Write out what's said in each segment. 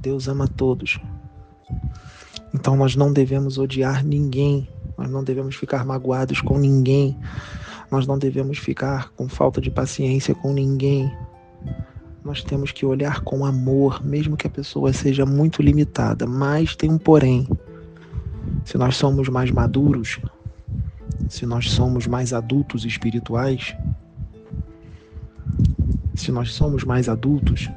Deus ama todos. Então nós não devemos odiar ninguém, nós não devemos ficar magoados com ninguém, nós não devemos ficar com falta de paciência com ninguém. Nós temos que olhar com amor, mesmo que a pessoa seja muito limitada, mas tem um porém. Se nós somos mais maduros, se nós somos mais adultos espirituais, se nós somos mais adultos,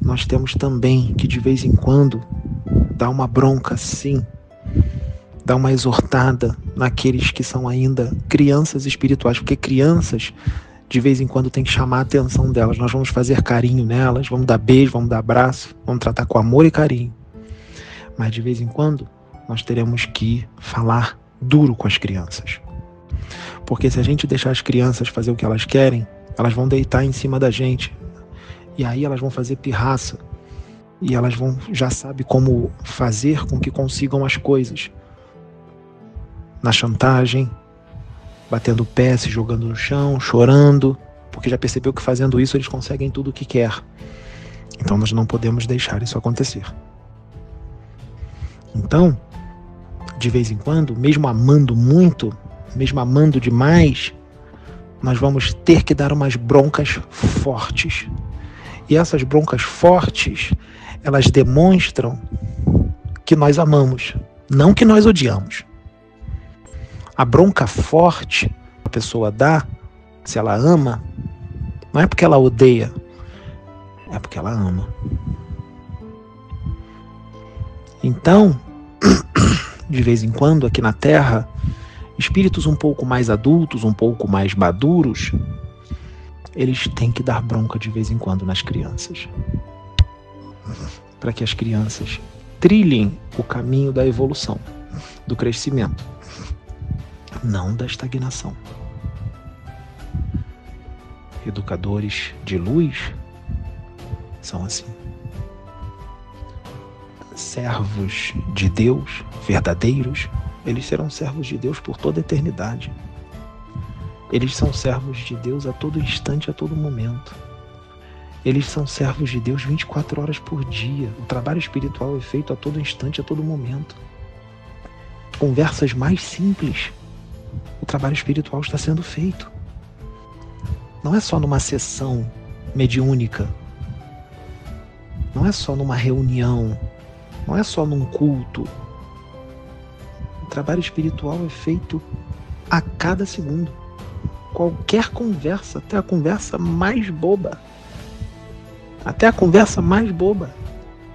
nós temos também que de vez em quando dar uma bronca, sim, dar uma exortada naqueles que são ainda crianças espirituais, porque crianças de vez em quando tem que chamar a atenção delas. Nós vamos fazer carinho nelas, vamos dar beijo, vamos dar abraço, vamos tratar com amor e carinho. Mas de vez em quando nós teremos que falar duro com as crianças. Porque se a gente deixar as crianças fazer o que elas querem, elas vão deitar em cima da gente. E aí elas vão fazer pirraça. E elas já sabem como fazer com que consigam as coisas. Na chantagem, batendo o pé, se jogando no chão, chorando, porque já percebeu que fazendo isso eles conseguem tudo o que quer. Então nós não podemos deixar isso acontecer. Então, de vez em quando, mesmo amando muito, mesmo amando demais, nós vamos ter que dar umas broncas fortes. E essas broncas fortes, elas demonstram que nós amamos, não que nós odiamos. A bronca forte que a pessoa dá, se ela ama, não é porque ela odeia, é porque ela ama. Então, de vez em quando, aqui na Terra, espíritos um pouco mais adultos, um pouco mais maduros, eles têm que dar bronca de vez em quando nas crianças. Para que as crianças trilhem o caminho da evolução, do crescimento, não da estagnação. Educadores de luz são assim. Servos de Deus, verdadeiros, eles serão servos de Deus por toda a eternidade. Eles são servos de Deus a todo instante, a todo momento. Eles são servos de Deus 24 horas por dia. O trabalho espiritual é feito a todo instante, a todo momento. Conversas mais simples, o trabalho espiritual está sendo feito. Não é só numa sessão mediúnica. Não é só numa reunião. Não é só num culto. O trabalho espiritual é feito a cada segundo. Qualquer conversa, até a conversa mais boba,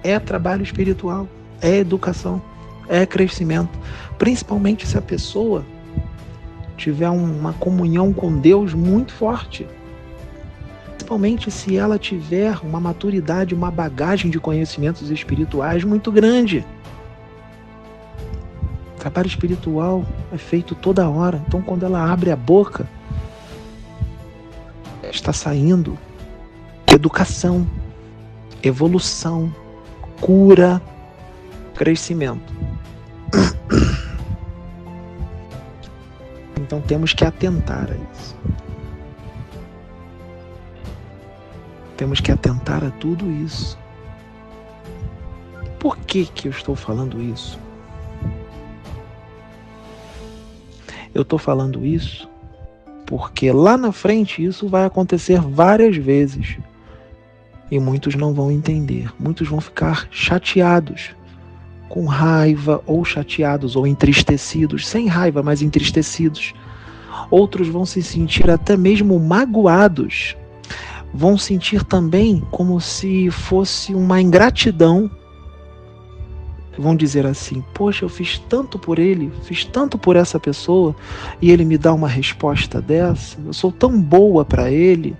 é trabalho espiritual, é educação, é crescimento. Principalmente se a pessoa tiver uma comunhão com Deus muito forte. Principalmente se ela tiver uma maturidade, uma bagagem de conhecimentos espirituais muito grande. O trabalho espiritual é feito toda hora. Então, quando ela abre a boca, está saindo educação, evolução, cura, crescimento. Então temos que atentar a isso. Temos que atentar a tudo isso. Por que eu estou falando isso? Eu estou falando isso porque lá na frente isso vai acontecer várias vezes. E muitos não vão entender. Muitos vão ficar chateados, com raiva, ou chateados, ou entristecidos. Sem raiva, mas entristecidos. Outros vão se sentir até mesmo magoados. Vão sentir também como se fosse uma ingratidão. Vão dizer assim: poxa, eu fiz tanto por ele, fiz tanto por essa pessoa, e ele me dá uma resposta dessa. Eu sou tão boa para ele.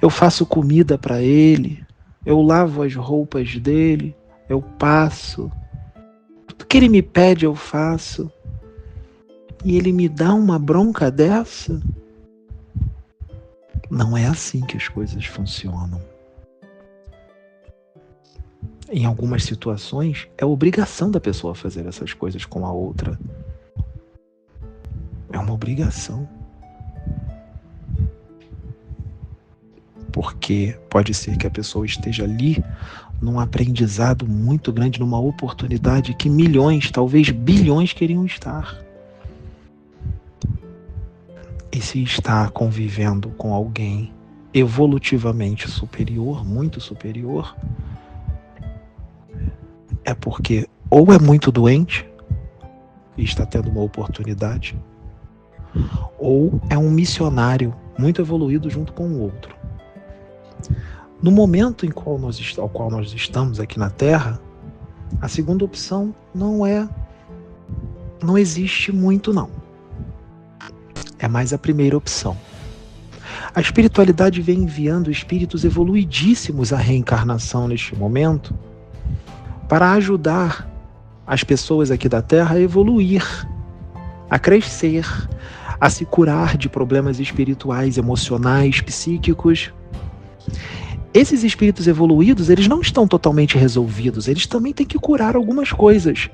Eu faço comida para ele. Eu lavo as roupas dele. Eu passo. Tudo que ele me pede eu faço. E ele me dá uma bronca dessa? Não é assim que as coisas funcionam. Em algumas situações, é obrigação da pessoa fazer essas coisas com a outra. É uma obrigação. porque pode ser que a pessoa esteja ali num aprendizado muito grande, numa oportunidade que milhões, talvez bilhões queriam estar. E se está convivendo com alguém evolutivamente superior, muito superior, é porque ou é muito doente e está tendo uma oportunidade, ou é um missionário muito evoluído junto com o outro. No momento ao qual nós estamos aqui na Terra, a segunda opção não existe muito não. É mais a primeira opção. A espiritualidade vem enviando espíritos evoluidíssimos à reencarnação neste momento para ajudar as pessoas aqui da Terra a evoluir, a crescer, a se curar de problemas espirituais, emocionais, psíquicos. Esses espíritos evoluídos, eles não estão totalmente resolvidos, eles também têm que curar algumas coisas.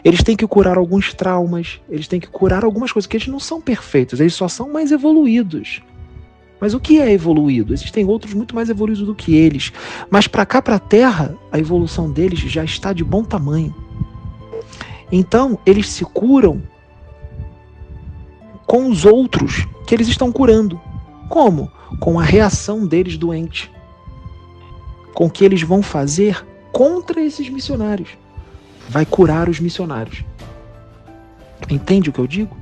Eles têm que curar alguns traumas, eles têm que curar algumas coisas, que eles não são perfeitos, eles só são mais evoluídos. Mas o que é evoluído? Existem outros muito mais evoluídos do que eles. Mas para cá, para a Terra, a evolução deles já está de bom tamanho. Então, eles se curam com os outros que eles estão curando. Como? Com a reação deles doente. Com o que eles vão fazer contra esses missionários. Vai curar os missionários. Entende o que eu digo?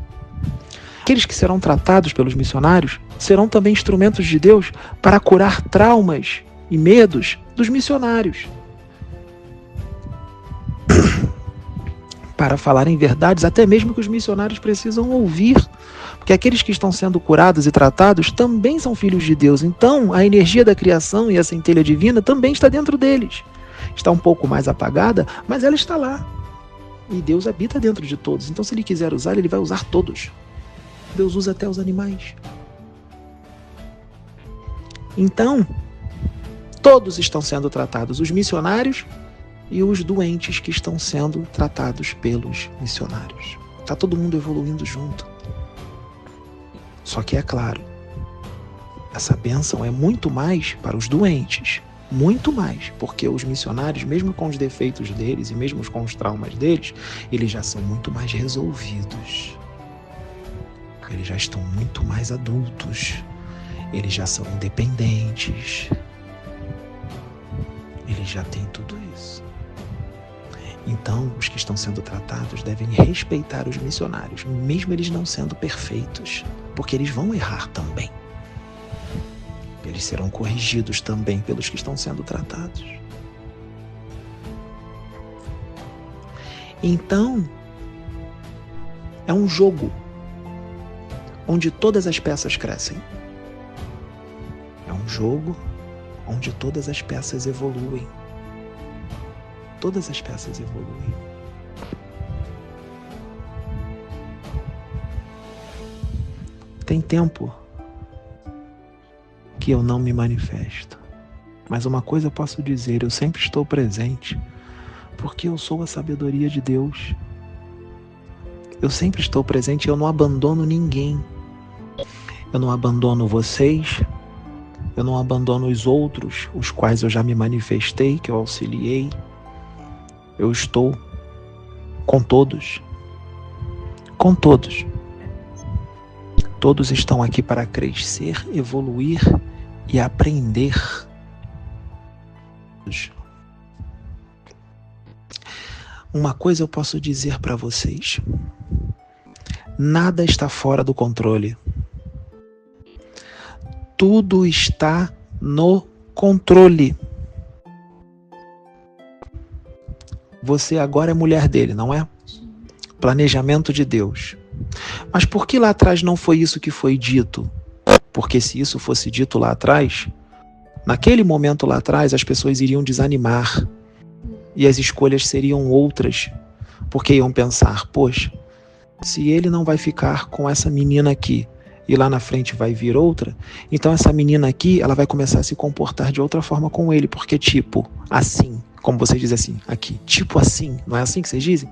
Aqueles que serão tratados pelos missionários serão também instrumentos de Deus para curar traumas e medos dos missionários. Para falarem verdades, até mesmo que os missionários precisam ouvir. Porque aqueles que estão sendo curados e tratados também são filhos de Deus. Então, a energia da criação e a centelha divina também está dentro deles. Está um pouco mais apagada, mas ela está lá. E Deus habita dentro de todos. Então, se Ele quiser usar, Ele vai usar todos. Deus usa até os animais. Então, todos estão sendo tratados. Os missionários e os doentes que estão sendo tratados pelos missionários. Está todo mundo evoluindo junto. Só que é claro, essa bênção é muito mais para os doentes. Muito mais, porque os missionários, mesmo com os defeitos deles e mesmo com os traumas deles, eles já são muito mais resolvidos. Eles já estão muito mais adultos. Eles já são independentes. Eles já têm tudo isso. Então, os que estão sendo tratados devem respeitar os missionários, mesmo eles não sendo perfeitos, porque eles vão errar também. Eles serão corrigidos também pelos que estão sendo tratados. Então, é um jogo onde todas as peças crescem. É um jogo onde todas as peças evoluem. Todas as peças evoluem. Tem tempo que eu não me manifesto. Mas uma coisa eu posso dizer, eu sempre estou presente, porque eu sou a sabedoria de Deus. Eu sempre estou presente e eu não abandono ninguém. Eu não abandono vocês, eu não abandono os outros, os quais eu já me manifestei, que eu auxiliei. Eu estou com todos. Com todos. Todos estão aqui para crescer, evoluir e aprender. Uma coisa eu posso dizer para vocês. Nada está fora do controle. Tudo está no controle. Você agora é mulher dele, não é? Planejamento de Deus. Mas por que lá atrás não foi isso que foi dito? Porque se isso fosse dito lá atrás, naquele momento lá atrás, as pessoas iriam desanimar e as escolhas seriam outras, porque iam pensar, poxa, se ele não vai ficar com essa menina aqui e lá na frente vai vir outra, então essa menina aqui, ela vai começar a se comportar de outra forma com ele, porque tipo, assim, como vocês dizem assim, aqui, tipo assim, não é assim que vocês dizem?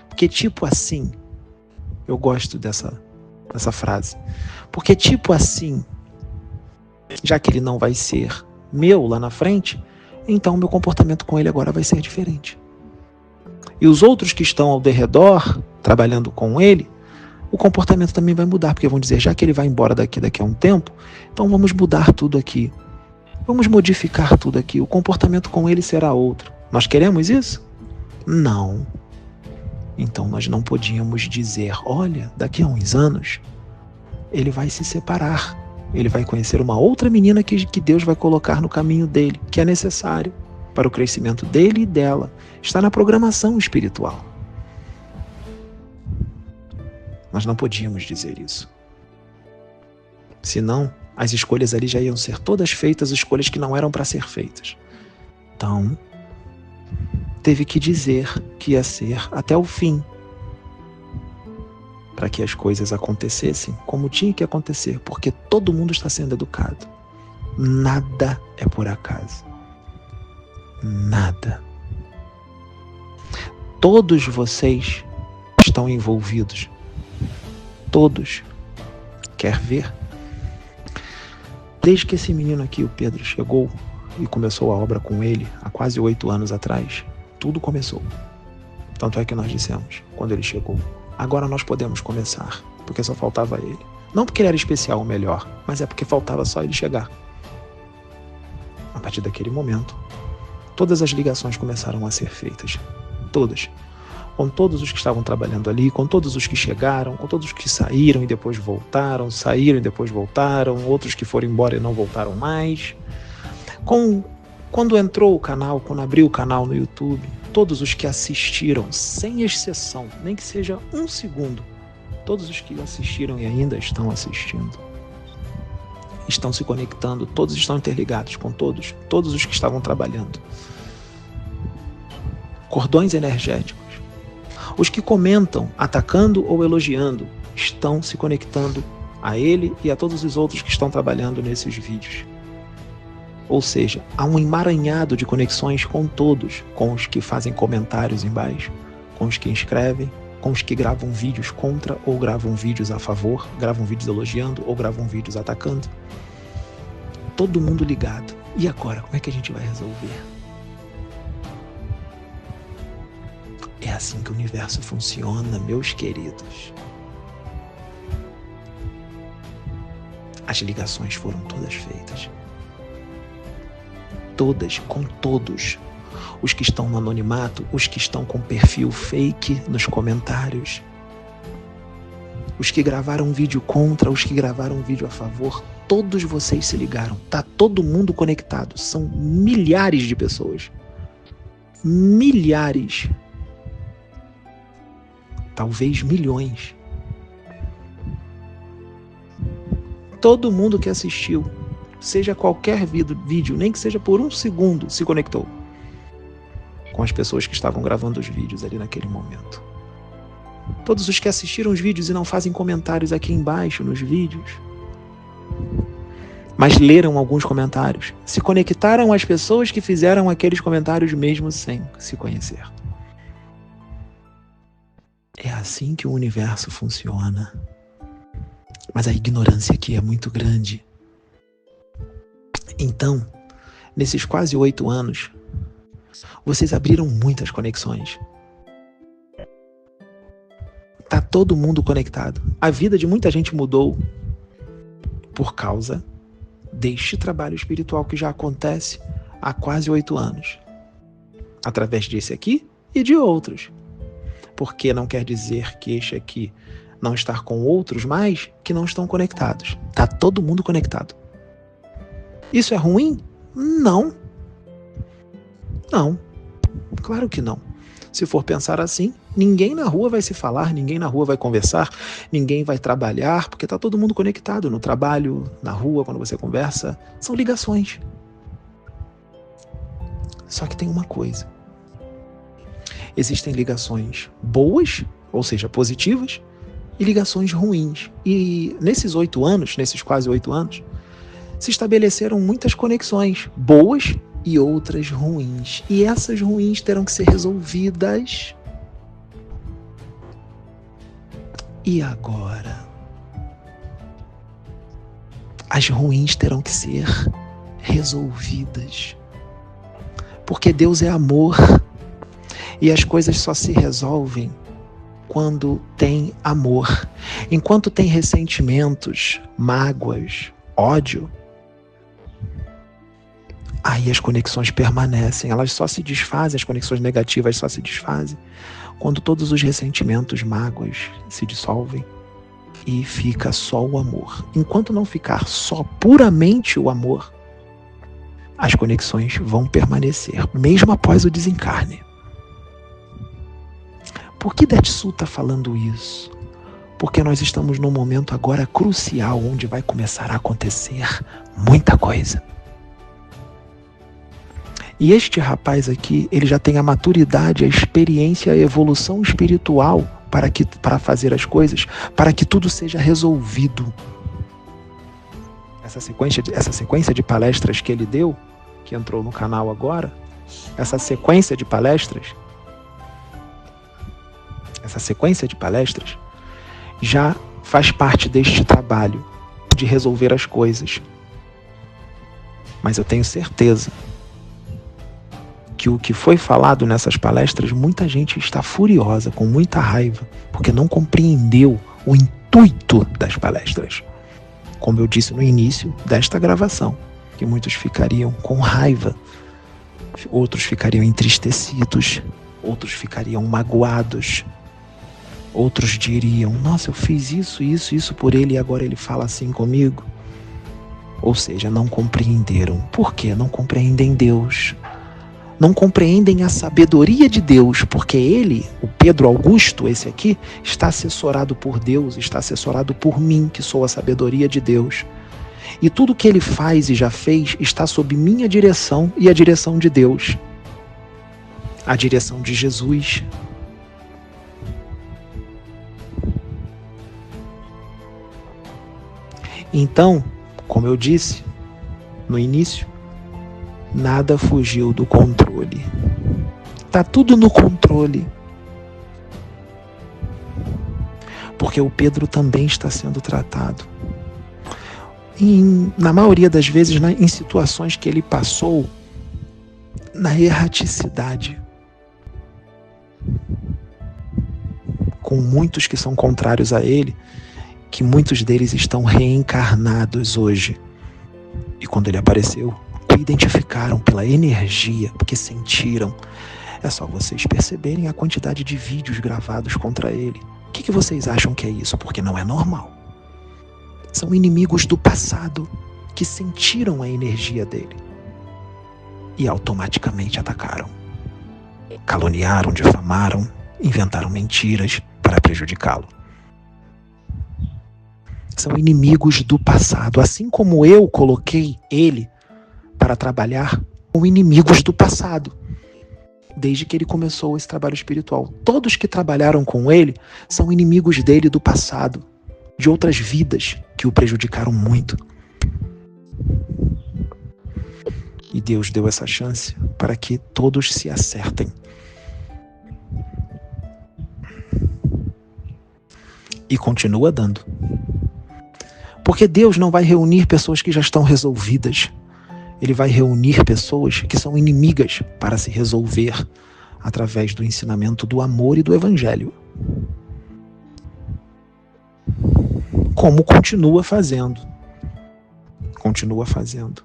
Porque tipo assim, eu gosto dessa frase, porque tipo assim, Já que ele não vai ser meu lá na frente, então meu comportamento com ele agora vai ser diferente. E os outros que estão ao redor, trabalhando com ele, o comportamento também vai mudar, porque vão dizer, já que ele vai embora daqui a um tempo, então vamos mudar tudo aqui. Vamos modificar tudo aqui. O comportamento com ele será outro. Nós queremos isso? Não. Então nós não podíamos dizer, olha, daqui a uns anos, ele vai se separar. Ele vai conhecer uma outra menina que Deus vai colocar no caminho dele, que é necessário para o crescimento dele e dela. Está na programação espiritual. Nós não podíamos dizer isso. Senão, as escolhas ali já iam ser todas feitas, escolhas que não eram para ser feitas. Então, teve que dizer que ia ser até o fim, para que as coisas acontecessem como tinha que acontecer, porque todo mundo está sendo educado. Nada é por acaso. Nada. Todos vocês estão envolvidos. Todos. Quer ver? Desde que esse menino aqui, o Pedro, chegou e começou a obra com ele, há quase 8 anos atrás, tudo começou. Tanto é que nós dissemos, quando ele chegou, agora nós podemos começar, porque só faltava ele. Não porque ele era especial ou melhor, mas é porque faltava só ele chegar. A partir daquele momento, todas as ligações começaram a ser feitas. Todas. Com todos os que estavam trabalhando ali, com todos os que chegaram, com todos os que saíram e depois voltaram, saíram e depois voltaram, outros que foram embora e não voltaram mais. Quando entrou o canal, quando abriu o canal no YouTube, todos os que assistiram, sem exceção, nem que seja um segundo, todos os que assistiram e ainda estão assistindo, estão se conectando, todos estão interligados com todos os que estavam trabalhando. Cordões energéticos. Os que comentam, atacando ou elogiando, estão se conectando a ele e a todos os outros que estão trabalhando nesses vídeos. Ou seja, há um emaranhado de conexões com todos, com os que fazem comentários embaixo, com os que inscrevem, com os que gravam vídeos contra ou gravam vídeos a favor, gravam vídeos elogiando ou gravam vídeos atacando. Todo mundo ligado. E agora, como é que a gente vai resolver? É assim que o universo funciona, meus queridos. As ligações foram todas feitas. Todas, com todos. Os que estão no anonimato, os que estão com perfil fake nos comentários, os que gravaram vídeo contra, os que gravaram vídeo a favor, todos vocês se ligaram. Tá todo mundo conectado. São milhares de pessoas. Milhares. Talvez milhões. Todo mundo que assistiu, seja qualquer vídeo, nem que seja por um segundo, se conectou com as pessoas que estavam gravando os vídeos ali naquele momento. Todos os que assistiram os vídeos e não fazem comentários aqui embaixo nos vídeos, mas leram alguns comentários, se conectaram às pessoas que fizeram aqueles comentários mesmo sem se conhecer. É assim que o universo funciona. Mas a ignorância aqui é muito grande. Então, nesses quase 8 anos, vocês abriram muitas conexões. Tá todo mundo conectado. A vida de muita gente mudou por causa deste trabalho espiritual que já acontece há quase 8 anos. Através desse aqui e de outros. Porque não quer dizer que este aqui não estar com outros mais que não estão conectados. Tá todo mundo conectado. Isso é ruim? Não. Não. Claro que não. Se for pensar assim, ninguém na rua vai se falar, ninguém na rua vai conversar, ninguém vai trabalhar, porque tá todo mundo conectado no trabalho, na rua, quando você conversa. São ligações. Só que tem uma coisa. Existem ligações boas, ou seja, positivas, e ligações ruins. E nesses 8 anos, nesses quase 8 anos, se estabeleceram muitas conexões boas e outras ruins. E essas ruins terão que ser resolvidas. E agora? as ruins terão que ser resolvidas. Porque Deus é amor e as coisas só se resolvem quando tem amor. Enquanto tem ressentimentos, mágoas, ódio, aí as conexões permanecem, elas só se desfazem, as conexões negativas só se desfazem quando todos os ressentimentos, mágoas se dissolvem e fica só o amor. Enquanto não ficar só puramente o amor, as conexões vão permanecer, mesmo após o desencarne. Por que Detsu está falando isso? Porque nós estamos num momento agora crucial, onde vai começar a acontecer muita coisa. E este rapaz aqui, ele já tem a maturidade, a experiência, a evolução espiritual para fazer as coisas, para que tudo seja resolvido. Essa sequência de palestras que ele deu, que entrou no canal agora, essa sequência de palestras já faz parte deste trabalho de resolver as coisas. Mas eu tenho certeza que o que foi falado nessas palestras, muita gente está furiosa, com muita raiva, porque não compreendeu o intuito das palestras. Como eu disse no início desta gravação, que muitos ficariam com raiva, outros ficariam entristecidos, outros ficariam magoados, outros diriam: nossa, eu fiz isso por ele e agora ele fala assim comigo. Ou seja, não compreenderam. Por quê? Não compreendem Deus. Não compreendem a sabedoria de Deus, porque ele, o Pedro Augusto, esse aqui, está assessorado por Deus, está assessorado por mim, que sou a sabedoria de Deus. E tudo que ele faz e já fez está sob minha direção e a direção de Deus. A direção de Jesus. Então, como eu disse no início, nada fugiu do controle. Tá tudo no controle. Porque o Pedro também está sendo tratado. Na maioria das vezes, em situações que ele passou na erraticidade. Com muitos que são contrários a ele, que muitos deles estão reencarnados hoje. E quando ele apareceu, o identificaram pela energia, porque sentiram. É só vocês perceberem a quantidade de vídeos gravados contra ele. O que vocês acham que é isso? Porque não é normal. São inimigos do passado que sentiram a energia dele e automaticamente atacaram. Caluniaram, difamaram, inventaram mentiras para prejudicá-lo. São inimigos do passado, assim como eu coloquei ele para trabalhar com inimigos do passado, desde que ele começou esse trabalho espiritual. Todos que trabalharam com ele são inimigos dele do passado, de outras vidas que o prejudicaram muito. E Deus deu essa chance para que todos se acertem. E continua dando. Porque Deus não vai reunir pessoas que já estão resolvidas. Ele vai reunir pessoas que são inimigas para se resolver através do ensinamento do amor e do evangelho. Como continua fazendo. Continua fazendo.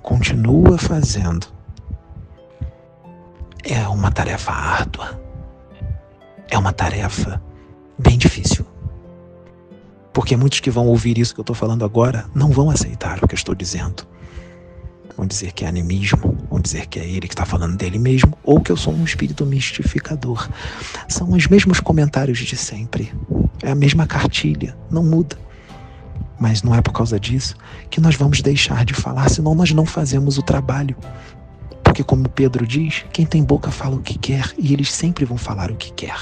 Continua fazendo. É uma tarefa árdua. É uma tarefa bem difícil. Porque muitos que vão ouvir isso que eu estou falando agora não vão aceitar o que eu estou dizendo. Vão dizer que é animismo, vão dizer que é ele que está falando dele mesmo, ou que eu sou um espírito mistificador. São os mesmos comentários de sempre. É a mesma cartilha, não muda. Mas não é por causa disso que nós vamos deixar de falar, senão nós não fazemos o trabalho. Porque como Pedro diz, quem tem boca fala o que quer, e eles sempre vão falar o que quer.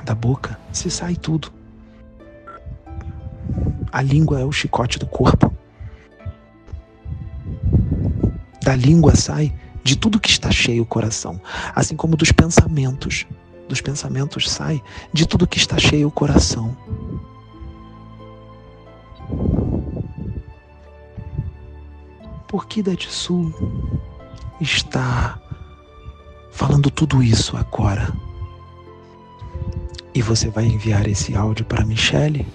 Da boca se sai tudo. A língua é o chicote do corpo. Da língua sai de tudo que está cheio o coração, assim como dos pensamentos. dos pensamentos sai, de tudo que está cheio o coração. Por que Datsu está falando tudo isso agora? E você vai enviar esse áudio para Michele,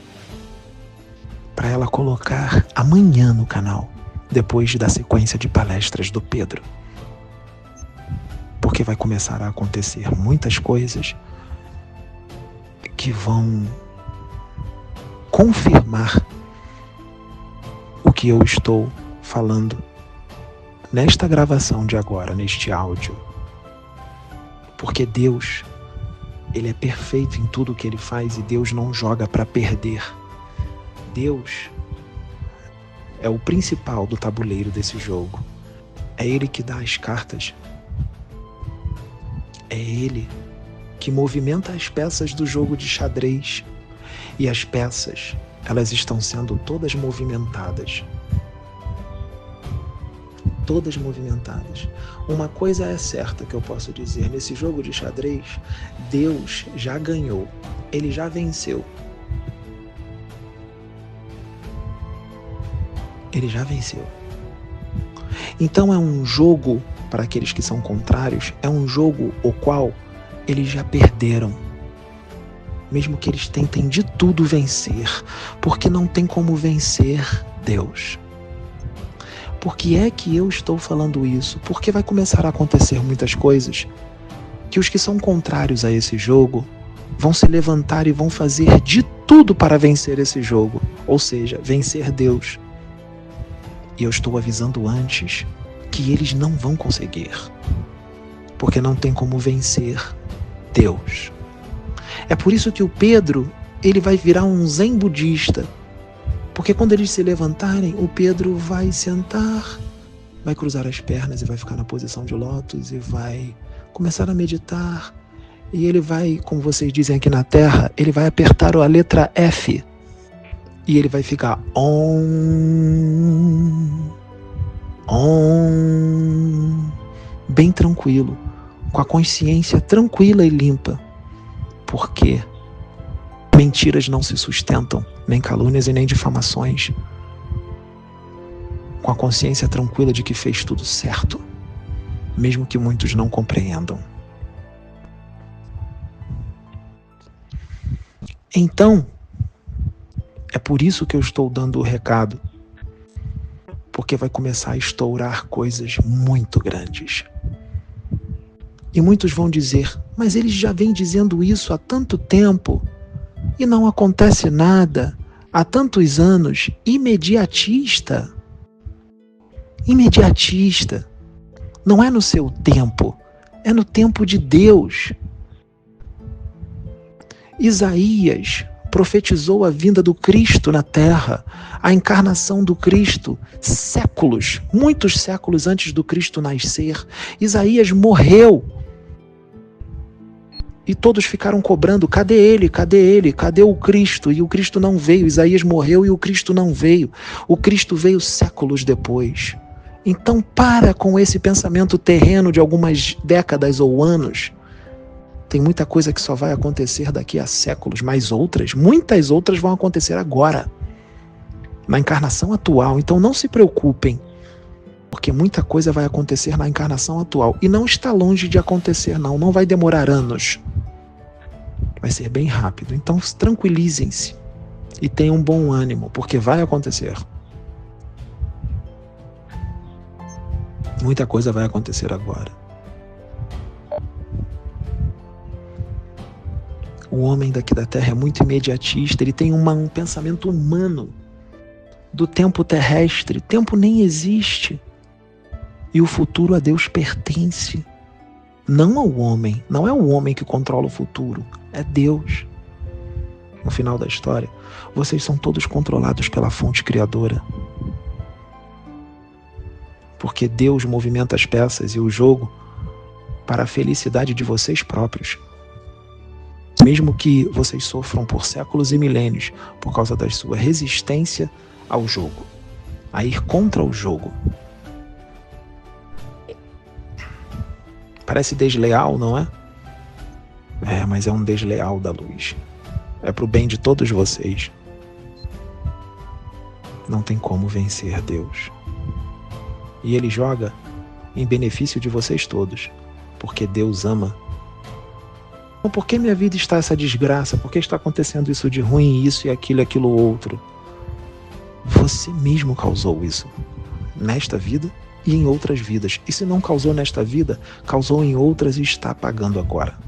para ela colocar amanhã no canal, depois da sequência de palestras do Pedro. Porque vai começar a acontecer muitas coisas que vão confirmar o que eu estou falando nesta gravação de agora, neste áudio. Porque Deus, Ele é perfeito em tudo que Ele faz e Deus não joga para perder. Deus é o principal do tabuleiro desse jogo. É Ele que dá as cartas. É Ele que movimenta as peças do jogo de xadrez. E as peças, elas estão sendo todas movimentadas. Todas movimentadas. Uma coisa é certa que eu posso dizer: nesse jogo de xadrez, Deus já ganhou. Ele já venceu. Ele já venceu. Então é um jogo, para aqueles que são contrários, é um jogo o qual eles já perderam. Mesmo que eles tentem de tudo vencer, porque não tem como vencer Deus. Por que é que eu estou falando isso? Porque vai começar a acontecer muitas coisas que os que são contrários a esse jogo vão se levantar e vão fazer de tudo para vencer esse jogo, ou seja, vencer Deus. E eu estou avisando antes que eles não vão conseguir, porque não tem como vencer Deus. É por isso que o Pedro, ele vai virar um zen budista, porque quando eles se levantarem, o Pedro vai sentar, vai cruzar as pernas e vai ficar na posição de lótus e vai começar a meditar. E ele vai, como vocês dizem aqui na Terra, ele vai apertar a letra F. E ele vai ficar bem tranquilo, com a consciência tranquila e limpa. Porque mentiras não se sustentam, nem calúnias e nem difamações. Com a consciência tranquila de que fez tudo certo, mesmo que muitos não compreendam. Então, é por isso que eu estou dando o recado, porque vai começar a estourar coisas muito grandes. E muitos vão dizer: mas eles já vêm dizendo isso há tanto tempo e não acontece nada, há tantos anos. Imediatista. Imediatista. Não é no seu tempo, é no tempo de Deus. Isaías profetizou a vinda do Cristo na Terra, a encarnação do Cristo, séculos, muitos séculos antes do Cristo nascer. Isaías morreu. E todos ficaram cobrando: cadê ele? Cadê ele? Cadê o Cristo? E o Cristo não veio. Isaías morreu e o Cristo não veio. O Cristo veio séculos depois. Então para com esse pensamento terreno de algumas décadas ou anos. Tem muita coisa que só vai acontecer daqui a séculos, mas outras, muitas outras vão acontecer agora, na encarnação atual. Então não se preocupem, porque muita coisa vai acontecer na encarnação atual. E não está longe de acontecer, não vai demorar anos. Vai ser bem rápido. Então tranquilizem-se e tenham um bom ânimo, porque vai acontecer. Muita coisa vai acontecer agora. O homem daqui da Terra é muito imediatista, ele tem um pensamento humano do tempo terrestre. Tempo nem existe. E o futuro a Deus pertence. Não ao homem. Não é o homem que controla o futuro. É Deus. No final da história, vocês são todos controlados pela fonte criadora. Porque Deus movimenta as peças e o jogo para a felicidade de vocês próprios. Mesmo que vocês sofram por séculos e milênios por causa da sua resistência ao jogo, a ir contra o jogo. Parece desleal, não é? mas é um desleal da luz. É pro bem de todos vocês. Não tem como vencer Deus. E Ele joga em benefício de vocês todos, porque Deus ama. Então, por que minha vida está essa desgraça? Por que está acontecendo isso de ruim, isso e aquilo outro? Você mesmo causou isso, nesta vida e em outras vidas. E se não causou nesta vida, causou em outras e está pagando agora.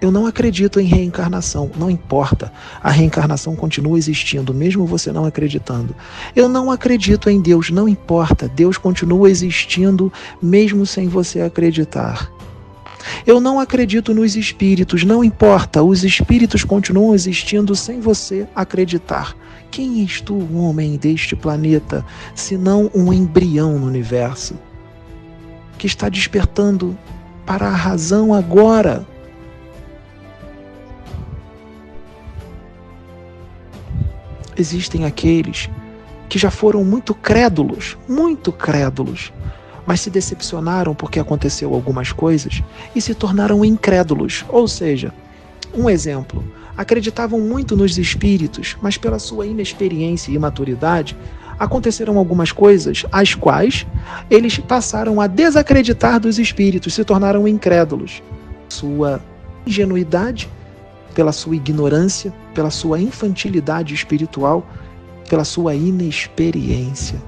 Eu não acredito em reencarnação, não importa. A reencarnação continua existindo, mesmo você não acreditando. Eu não acredito em Deus, não importa. Deus continua existindo, mesmo sem você acreditar. Eu não acredito nos espíritos, não importa. Os espíritos continuam existindo sem você acreditar. Quem és tu, homem deste planeta, senão um embrião no universo, que está despertando para a razão agora? Existem aqueles que já foram muito crédulos, mas se decepcionaram porque aconteceu algumas coisas e se tornaram incrédulos. Ou seja, um exemplo, acreditavam muito nos espíritos, mas pela sua inexperiência e imaturidade, aconteceram algumas coisas às quais eles passaram a desacreditar dos espíritos, se tornaram incrédulos. Sua ingenuidade, pela sua ignorância, pela sua infantilidade espiritual, pela sua inexperiência.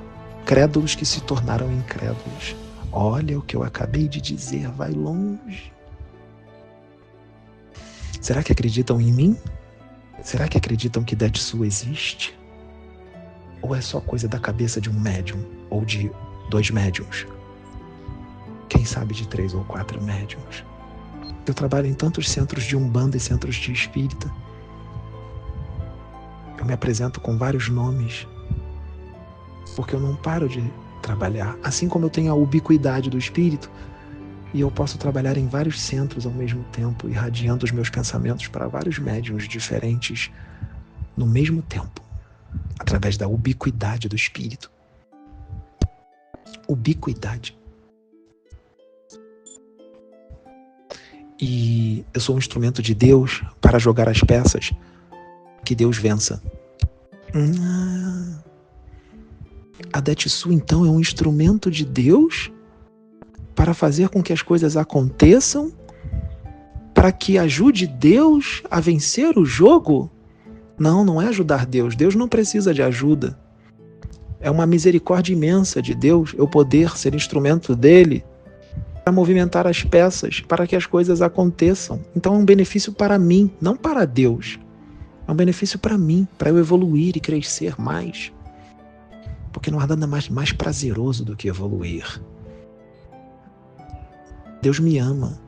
Crédulos que se tornaram incrédulos. Olha o que eu acabei de dizer, vai longe. Será que acreditam em mim? Será que acreditam que Detsu existe? Ou é só coisa da cabeça de um médium? Ou de 2 médiums? Quem sabe de 3 ou 4 médiums? Eu trabalho em tantos centros de Umbanda e centros de Espírita. Eu me apresento com vários nomes, porque eu não paro de trabalhar. Assim como eu tenho a ubiquidade do Espírito, e eu posso trabalhar em vários centros ao mesmo tempo, irradiando os meus pensamentos para vários médiuns diferentes no mesmo tempo, através da ubiquidade do Espírito. Ubiquidade. E eu sou um instrumento de Deus para jogar as peças, que Deus vença. A Detsu, então, é um instrumento de Deus para fazer com que as coisas aconteçam, para que ajude Deus a vencer o jogo? Não, não é ajudar Deus. Deus não precisa de ajuda. É uma misericórdia imensa de Deus eu poder ser instrumento dele para movimentar as peças, para que as coisas aconteçam. Então é um benefício para mim, não para Deus. É um benefício para mim, para eu evoluir e crescer mais. Porque não há nada mais prazeroso do que evoluir. Deus me ama.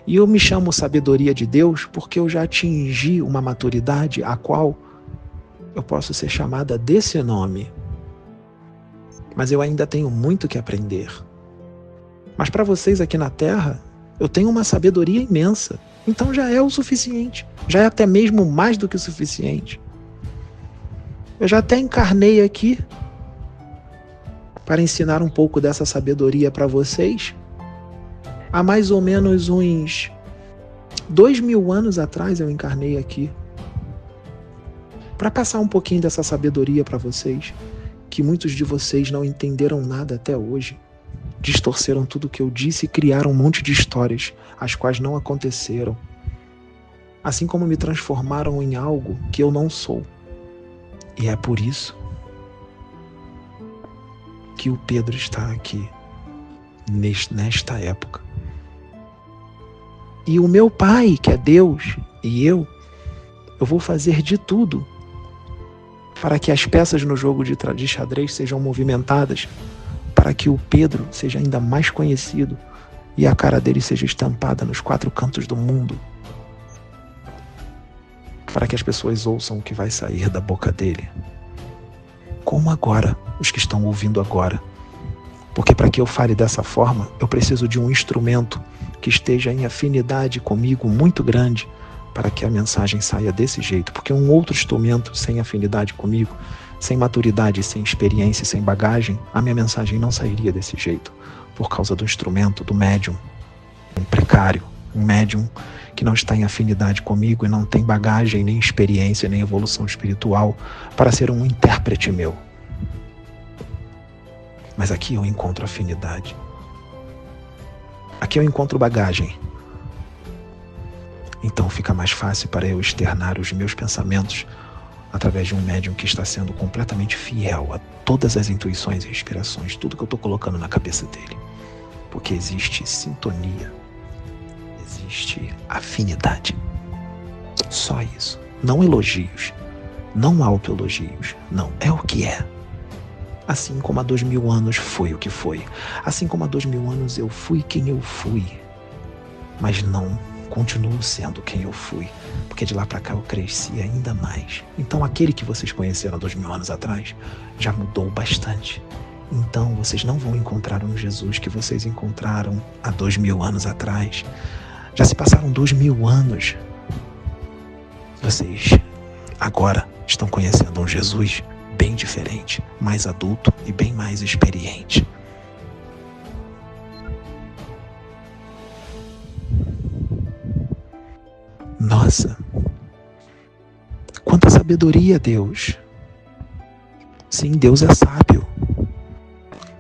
E eu me chamo sabedoria de Deus porque eu já atingi uma maturidade a qual eu posso ser chamada desse nome. Mas eu ainda tenho muito que aprender. Mas para vocês aqui na Terra, eu tenho uma sabedoria imensa. Então já é o suficiente. Já é até mesmo mais do que o suficiente. Eu já até encarnei aqui para ensinar um pouco dessa sabedoria para vocês. Há mais ou menos uns 2000 anos atrás eu encarnei aqui para passar um pouquinho dessa sabedoria para vocês, que muitos de vocês não entenderam nada até hoje. Distorceram tudo o que eu disse e criaram um monte de histórias, as quais não aconteceram. Assim como me transformaram em algo que eu não sou. E é por isso que o Pedro está aqui, nesta época. E o meu Pai, que é Deus, e eu vou fazer de tudo para que as peças no jogo de xadrez sejam movimentadas, para que o Pedro seja ainda mais conhecido e a cara dele seja estampada nos 4 cantos do mundo, para que as pessoas ouçam o que vai sair da boca dele. Como agora, os que estão ouvindo agora. Porque para que eu fale dessa forma, eu preciso de um instrumento que esteja em afinidade comigo muito grande para que a mensagem saia desse jeito. Porque um outro instrumento sem afinidade comigo, sem maturidade, sem experiência, sem bagagem, a minha mensagem não sairia desse jeito, por causa do instrumento, do médium, um precário, um médium que não está em afinidade comigo e não tem bagagem, nem experiência, nem evolução espiritual para ser um intérprete meu. Mas aqui eu encontro afinidade. Aqui eu encontro bagagem. Então fica mais fácil para eu externar os meus pensamentos através de um médium que está sendo completamente fiel a todas as intuições e inspirações, tudo que eu estou colocando na cabeça dele. Porque existe sintonia, existe afinidade. Só isso. Não elogios, não autoelogios, não, é o que é. Assim como há 2000 anos foi o que foi. Assim como há 2000 anos eu fui quem eu fui. Mas não continuo sendo quem eu fui. Porque de lá para cá eu cresci ainda mais. Então aquele que vocês conheceram há 2000 anos atrás já mudou bastante. Então vocês não vão encontrar um Jesus que vocês encontraram há 2000 anos atrás. Já se passaram 2000 anos. Vocês agora estão conhecendo um Jesus bem diferente, mais adulto e bem mais experiente. Nossa, quanta sabedoria, Deus! Sim, Deus é sábio.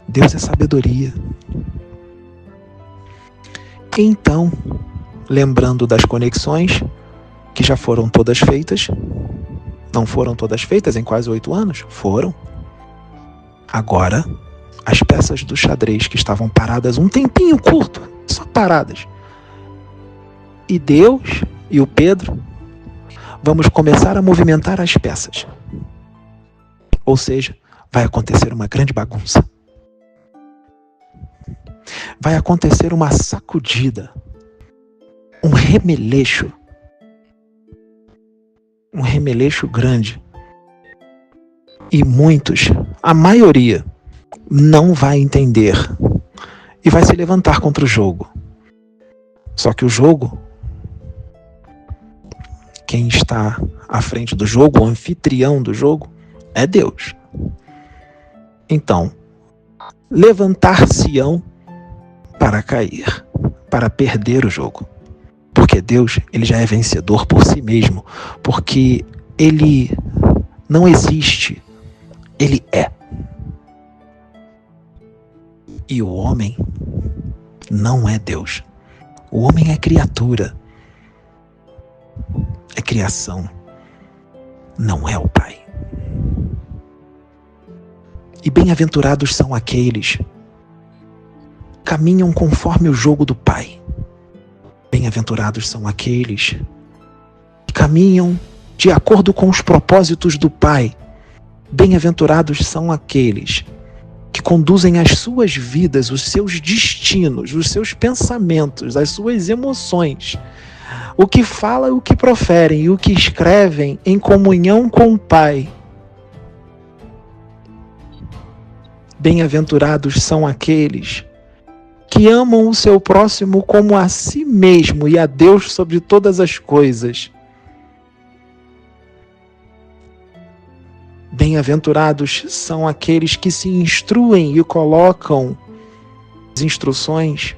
Deus é sabedoria. Então, lembrando das conexões que já foram todas feitas, não foram todas feitas em quase 8 anos? Foram. Agora, as peças do xadrez que estavam paradas um tempinho curto, só paradas, e Deus e o Pedro, vamos começar a movimentar as peças. Ou seja, vai acontecer uma grande bagunça. Vai acontecer uma sacudida, um remeleixo grande. E muitos, a maioria, não vai entender e vai se levantar contra o jogo. Só que o jogo, quem está à frente do jogo, o anfitrião do jogo, é Deus. Então, levantar-se-ão para cair, para perder o jogo. Porque Deus, ele já é vencedor por si mesmo, porque ele não existe, ele é. E o homem não é Deus. O homem é criatura, é criação, não é o Pai. E bem-aventurados são aqueles que caminham conforme o jogo do Pai. Bem-aventurados são aqueles que caminham de acordo com os propósitos do Pai. Bem-aventurados são aqueles que conduzem as suas vidas, os seus destinos, os seus pensamentos, as suas emoções, o que falam, o que proferem e o que escrevem em comunhão com o Pai. Bem-aventurados são aqueles que amam o seu próximo como a si mesmo e a Deus sobre todas as coisas. Bem-aventurados são aqueles que se instruem e colocam as instruções